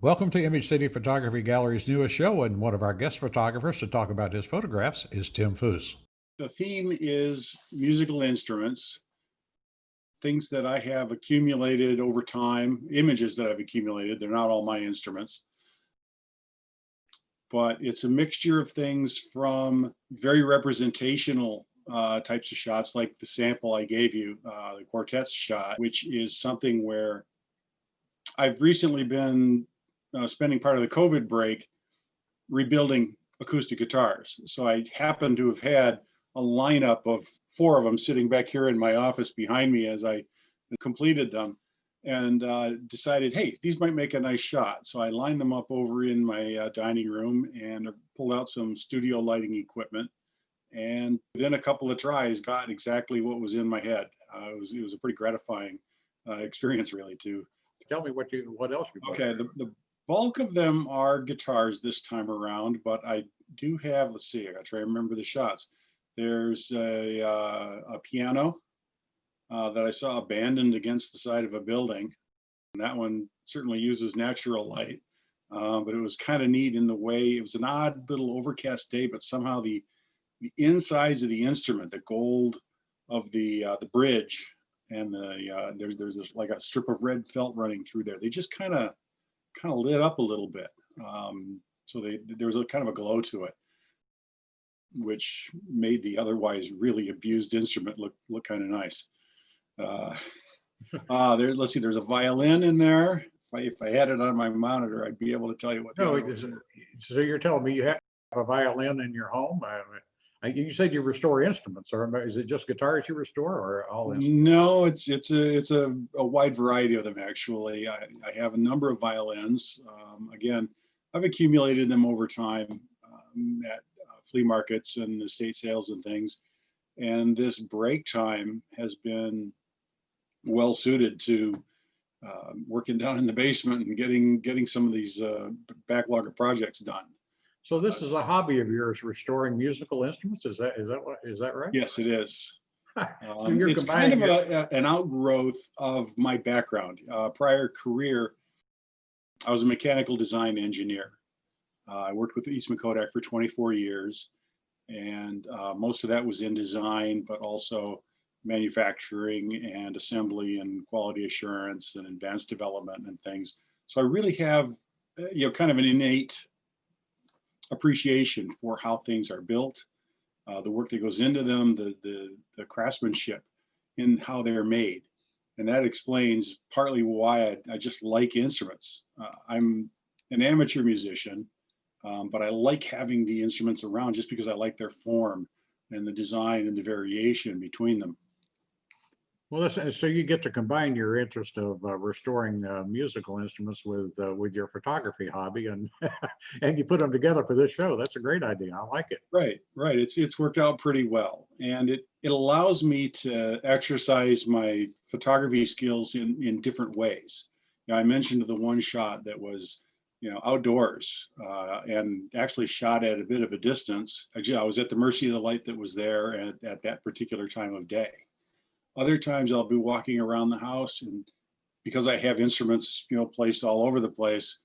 Welcome to Image City Photography Gallery's newest show, and one of our guest photographers to talk about his photographs is Tim Foose. The theme is musical instruments, things that I have accumulated over time, images that I've accumulated. They're not all my instruments, but it's a mixture of things from very representational types of shots, like the sample I gave you, the quartet shot, which is something where I've recently been spending part of the COVID break rebuilding acoustic guitars. So I happen to have had a lineup of four of them sitting back here in my office behind me as I completed them, and decided, hey, these might make a nice shot. So I lined them up over in my dining room and pulled out some studio lighting equipment. And within a couple of tries, got exactly what was in my head. It was a pretty gratifying experience, really, too. Tell me what else you bought. Okay, the bulk of them are guitars this time around, but I do have, let's see, I gotta try to remember the shots. There's a piano that I saw abandoned against the side of a building. And that one certainly uses natural light, but it was kind of neat in the way, it was an odd little overcast day, but somehow the insides of the instrument, the gold of the bridge, and there's this, like a strip of red felt running through there. They just kind of lit up a little bit. So there was a kind of a glow to it, which made the otherwise really abused instrument look kind of nice. Let's see, there's a violin in there. If I had it on my monitor, I'd be able to tell you what. So you're telling me you have a violin in your home? You said you restore instruments, or is it just guitars you restore, or all instruments? No, it's a wide variety of them, actually. I have a number of violins. Again, I've accumulated them over time at flea markets and estate sales and things. And this break time has been well suited to working down in the basement and getting some of these backlog of projects done. So this is a hobby of yours, restoring musical instruments. Is that right? Yes, it is. So it's kind of an outgrowth of my background. Prior career, I was a mechanical design engineer. I worked with Eastman Kodak for 24 years, and most of that was in design, but also manufacturing and assembly and quality assurance and advanced development and things. So I really have, kind of an innate appreciation for how things are built, the work that goes into them, the craftsmanship in how they're made. And that explains partly why I just like instruments. I'm an amateur musician, but I like having the instruments around just because I like their form and the design and the variation between them. Well, so you get to combine your interest of restoring musical instruments with your photography hobby, and and you put them together for this show. That's a great idea. I like it. Right. It's worked out pretty well, and it allows me to exercise my photography skills in different ways. I mentioned the one shot that was, outdoors, and actually shot at a bit of a distance. I was at the mercy of the light that was there at that particular time of day. Other times I'll be walking around the house, and because I have instruments, placed all over the place,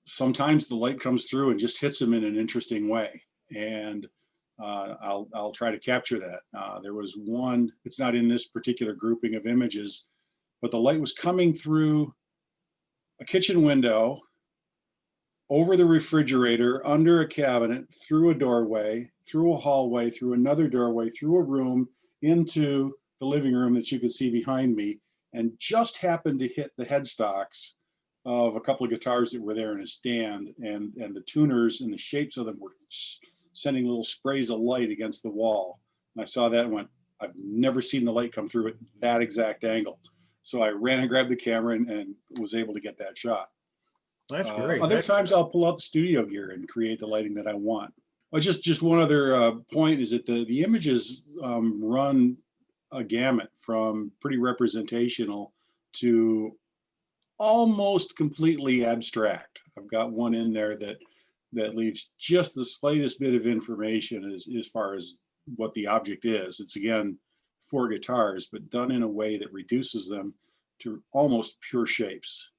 sometimes the light comes through and just hits them in an interesting way. And I'll try to capture that. There was one, it's not in this particular grouping of images, but the light was coming through a kitchen window, over the refrigerator, under a cabinet, through a doorway, through a hallway, through another doorway, through a room, into the living room that you could see behind me, and just happened to hit the headstocks of a couple of guitars that were there in a stand, and the tuners and the shapes of them were sending little sprays of light against the wall. And I saw that and went, I've never seen the light come through at that exact angle. So I ran and grabbed the camera and was able to get that shot. That's great. Other times I'll pull out the studio gear and create the lighting that I want. Just one other point is that the images run a gamut from pretty representational to almost completely abstract. I've got one in there that leaves just the slightest bit of information as far as what the object is. It's, again, 4 guitars, but done in a way that reduces them to almost pure shapes.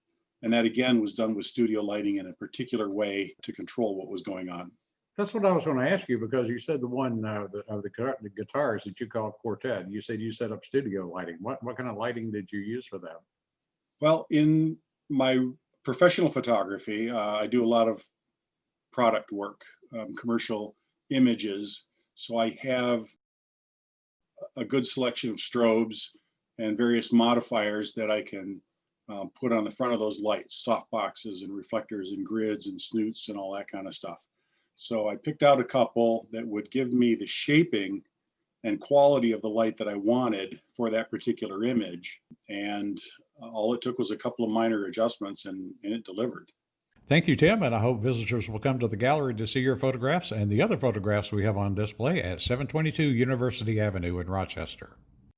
And that again was done with studio lighting in a particular way to control what was going on. That's what I was going to ask you, because you said the one the guitars that you call Quartet. You said you set up studio lighting. What kind of lighting did you use for that? Well, in my professional photography, I do a lot of product work, commercial images. So I have a good selection of strobes and various modifiers that I can put on the front of those lights, soft boxes and reflectors and grids and snoots and all that kind of stuff. So I picked out a couple that would give me the shaping and quality of the light that I wanted for that particular image. And all it took was a couple of minor adjustments and it delivered. Thank you, Tim, and I hope visitors will come to the gallery to see your photographs and the other photographs we have on display at 722 University Avenue in Rochester.